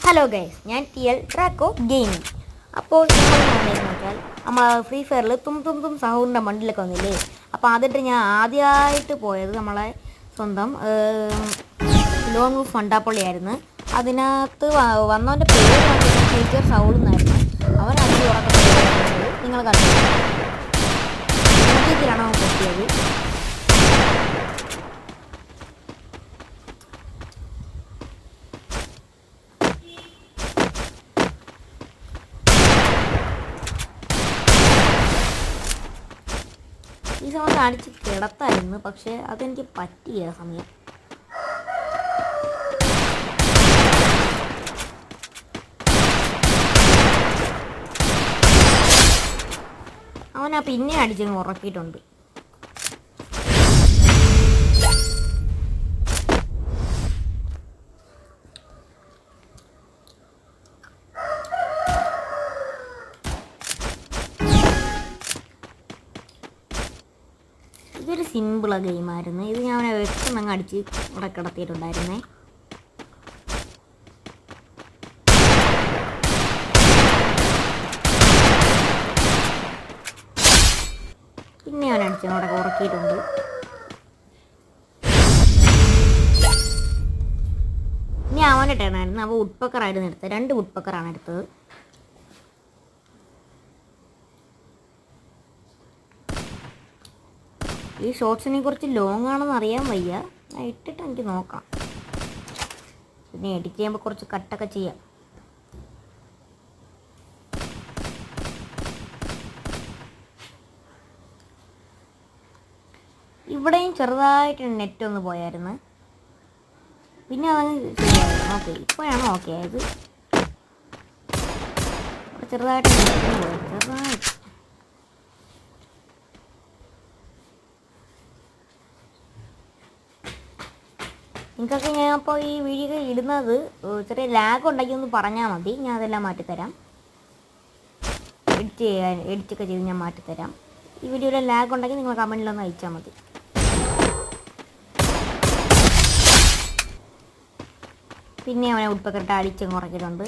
Hello guys, ഞാൻ T L Traco gaming. അപ്പോൾ വന്നതെന്ന് വെച്ചാൽ നമ്മൾ ഫ്രീ ഫയറിൽ തും തും തും സഹൂറിൻ്റെ മണ്ടിലൊക്കെ വന്നില്ലേ. അപ്പോൾ അതിട്ട് ഞാൻ ആദ്യമായിട്ട് പോയത് നമ്മളെ സ്വന്തം ലോൺ വൂഫ് ഫണ്ടാപ്പള്ളിയായിരുന്നു. അതിനകത്ത് വന്നവൻ്റെ പേര് ടീച്ചർ സൗൾ എന്നായിരുന്നു. അവൻ അഞ്ച് ഉറക്കം നിങ്ങൾ കണ്ടു ാണ് അവൻ പറ്റിയത്. ഈ സമയം കാണിച്ച് കിടത്തായിരുന്നു, പക്ഷേ അതെനിക്ക് പറ്റിയില്ല സമയം. അവനാ പിന്നെ അടിച്ചങ്ങ് ഉറക്കിയിട്ടുണ്ട്. ഇതൊരു സിമ്പിളാ ഗെയിമായിരുന്നു. ഇത് ഞാൻ അവനെ വെക്കുന്നങ്ങ് അടിച്ച് ഇവിടെ കിടത്തിയിട്ടുണ്ടായിരുന്നേ. പിന്നെ അവൻ അടിച്ച് അവിടെ ഉറക്കിയിട്ടുണ്ട്. ഇനി അവൻ്റെ ടേണായിരുന്നു. അവൻ വുഡ്പക്കറായിരുന്നു എടുത്തത്. 2 വുഡ്പക്കറാണ് എടുത്തത്. ഈ ഷോട്ട്സിനെ കുറിച്ച് ലോങ് ആണെന്ന് അറിയാൻ വയ്യ. ഞാൻ ഇട്ടിട്ട് എനിക്ക് നോക്കാം. പിന്നെ എഡിറ്റ് ചെയ്യുമ്പോൾ കുറച്ച് കട്ടൊക്കെ ചെയ്യാം. ഇവിടെയും ചെറുതായിട്ട് നെറ്റ് ഒന്ന് പോയായിരുന്നു. പിന്നെ അതങ്ങ് ശരിയായിരുന്നു. ഓക്കെ, ഇപ്പോഴാണ് ഓക്കെ ആയത്. ചെറുതായിട്ട് നെറ്റ് പോയത് ചെറുതായിട്ട്. നിങ്ങൾക്കൊക്കെ ഞാൻ അപ്പോൾ ഈ വീഡിയോ ഇടുന്നത് ചെറിയ ലാഗ് ഉണ്ടെങ്കിൽ ഒന്ന് പറഞ്ഞാൽ മതി. ഞാൻ അതെല്ലാം മാറ്റിത്തരാം. എഡിറ്റൊക്കെ ചെയ്ത് ഞാൻ മാറ്റിത്തരാം. ഈ വീഡിയോയിൽ ലാഗ് ഉണ്ടെങ്കിൽ നിങ്ങൾ കമൻറ്റിലൊന്ന് അയച്ചാൽ മതി. പിന്നെ അവനെ ഉൾപ്പെട്ടിട്ട് അടിച്ചങ്ങ് ഉറക്കിയിട്ടുണ്ട്.